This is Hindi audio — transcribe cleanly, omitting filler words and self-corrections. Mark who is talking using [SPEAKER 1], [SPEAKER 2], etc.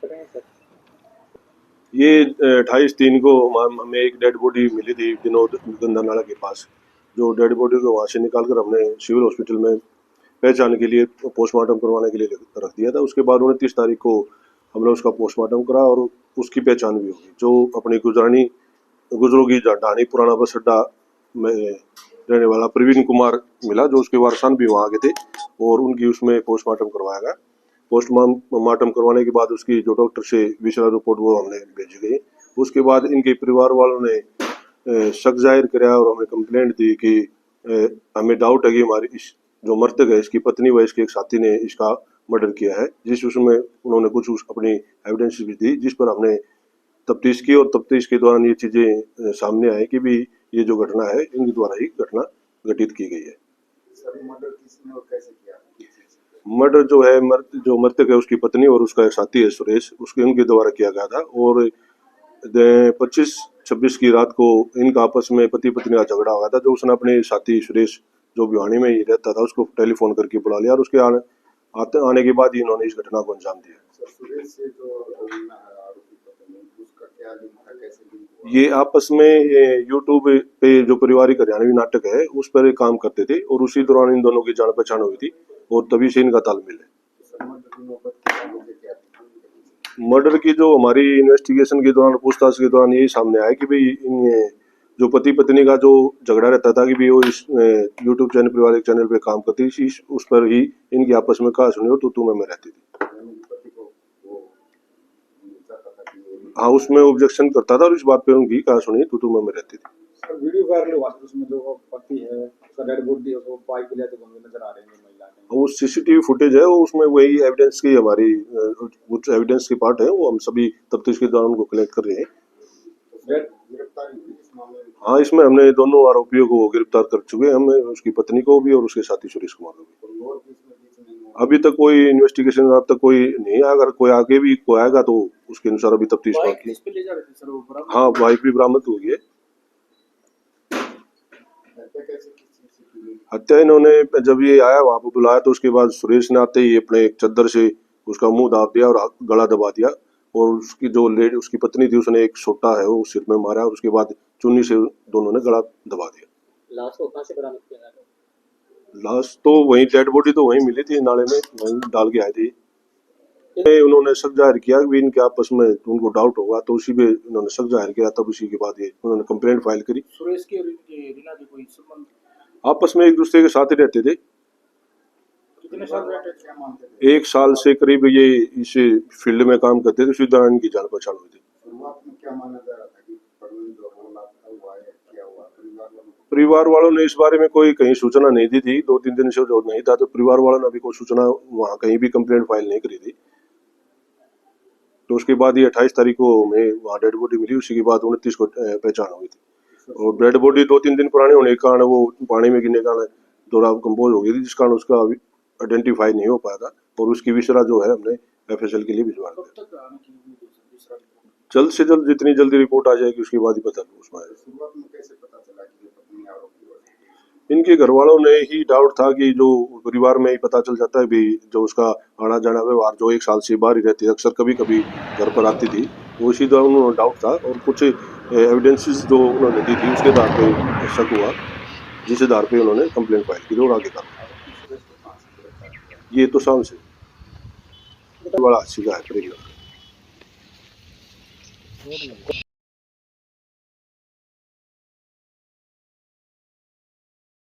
[SPEAKER 1] करें सर।
[SPEAKER 2] ये 28/3 को हमें एक डेड बॉडी मिली थी विनोद गंदा नाला के पास। जो डेड बॉडी को वहाँ से निकाल कर हमने सिविल हॉस्पिटल में पहचान के लिए पोस्टमार्टम करवाने के लिए रख दिया था। उसके बाद 29 तारीख को हमने उसका पोस्टमार्टम करा और उसकी पहचान भी होगी। जो अपनी गुजरों की ढाणी पुराना बस अड्डा में रहने वाला प्रवीण कुमार मिला, जो उसके वारसान भी वहाँ गए थे और उनकी उसमें पोस्टमार्टम करवाया गया। पोस्टमार्टम करवाने के बाद उसकी जो डॉक्टर से विशेष रिपोर्ट वो हमने भेजी गई। उसके बाद इनके परिवार वालों ने शक जाहिर किया और हमें कंप्लेंट दी कि हमें डाउट है कि हमारी इस जो मृतक है इसकी पत्नी व इसके एक साथी ने इसका मर्डर किया है। जिस उसमें उन्होंने कुछ अपनी एविडेंस भी दी, जिस पर हमने तफ्तीश की और तफ्तीश के दौरान ये चीजें सामने आई कि भी ये जो घटना है इनके द्वारा ही घटना घटित की गई है। मर्डर जो है जो मृतक है उसकी पत्नी और उसका एक साथी है सुरेश, उसके उनके द्वारा किया गया था। और 25-26 की रात को इनका आपस में पति पत्नी का झगड़ा हुआ था। जो उसने अपने साथी सुरेश जो भिवानी में ही रहता था उसको टेलीफोन करके बुला लिया और उसके आने के बाद ही इन्होंने इस घटना को अंजाम दिया। ये आपस में यूट्यूब पे जो पारिवारिक हरियाणवी नाटक है उस पर काम करते थे और उसी दौरान इन दोनों की जान पहचान हुई थी और तभी से इनका तालमेल है। मर्डर की जो हमारी इन्वेस्टिगेशन के दौरान पूछताछ के दौरान यही सामने आया कि भाई इन जो पति पत्नी का जो झगड़ा रहता था कि भाई वो इस यूट्यूब चैनल पारिवारिक चैनल पे काम करती थी, उस पर ही इनकी आपस में कहा सुनी और तू मैं रहती थी। हाँ, उसमें ऑब्जेक्शन करता था और इस बात पे उनकी कहा सुनी तू मैं रहती थी।
[SPEAKER 1] वीडियो वायरल हुआ उसमें जो पति है उसका डेड बॉडी उसको बाइक पे लेते हुए नजर आ रहे हैं महिला के।
[SPEAKER 2] वो सीसीटीवी फुटेज है, वो उसमें वही एविडेंस की हमारी कुछ एविडेंस की पार्ट है, वो हम सभी तफ्तीश के दौरान उनको कलेक्ट कर रहे हैं। हाँ, इसमें हमने दोनों आरोपियों को गिरफ्तार कर चुके हैं, हमें उसकी पत्नी को भी और उसके साथी सुरेश कुमार को भी। अभी तक कोई इन्वेस्टिगेशन अब तक कोई नहीं आया, अगर कोई आगे भी कोई आएगा तो उसके अनुसार अभी तफ्तीश बाकी है। हाँ, बाइक भी बरामद हुई है। हत्या इन्होंने जब ये आया वहां पर बुलाया तो उसके बाद सुरेश ने आते ही अपने एक चद्दर से उसका मुंह दाब दिया और गला दबा दिया और उसकी जो लेडी उसकी पत्नी थी उसने एक सोटा है वो सिर में मारा और उसके बाद चुन्नी से दोनों ने गला दबा दिया।
[SPEAKER 1] लाश को कहां से बरामद किया गया?
[SPEAKER 2] लाश तो वहीं डेड बॉडी तो वहीं मिली थी, नाले में वहीं डाल के आए थे। उन्होंने शक जाहिर किया कि इनके आपस में उनको डाउट होगा तो उसी पे उन्होंने शक जाहिर किया, तब उसी के बाद ये उन्होंने कंप्लेंट फाइल करी।
[SPEAKER 1] सुरेश की और रीना की कोई संबंध
[SPEAKER 2] आपस में एक दूसरे के साथ ही रहते थे।
[SPEAKER 1] कितने साल रहते थे मानते थे?
[SPEAKER 2] 1 साल से करीब ये इस फील्ड में काम करते थे, उसी दौरान इनकी जान पहचान हुई थी।
[SPEAKER 1] शुरुआत में क्या माना जा रहा था कि परवीन जो हमला हुआ है क्या हुआ?
[SPEAKER 2] परिवार वालों ने इस बारे में कोई कहीं सूचना नहीं दी थी, 2-3 दिन से जो नहीं था, तो परिवार वालों ने अभी कोई सूचना वहाँ कहीं भी कंप्लेंट फाइल नहीं करी थी। तो उसके बाद ये 28 तारीख को हमें वहाँ डेड बॉडी मिली, उसी के बाद 29 को पहचान हुई थी। और डेड बॉडी 2-3 दिन पुराने होने के कारण वो पानी में गिरने के कारण थोड़ा कम्पोज हो गई थी, जिस कारण उसका आइडेंटिफाई नहीं हो पाया था और उसकी विसरा जो है हमने FSL के लिए भिजवा दिया। जल्द से जल्द जितनी जल्दी रिपोर्ट आ जाएगी उसके बाद ही पता उसमें इनके घर वालों ने ही डाउट था कि जो परिवार में ही पता चल जाता है भी जो उसका आना जाना व्यवहार जो 1 साल से बाहर ही रहती है, अक्सर कभी कभी घर पर आती थी, वो इसी दौरान उन्होंने डाउट था और कुछ एविडेंसेस जो उन्होंने दी थी उसके आधार पे शक हुआ, जिस आधार पे उन्होंने कंप्लेंट फाइल की और आगे का ये तो शाम से बड़ा अच्छी का है।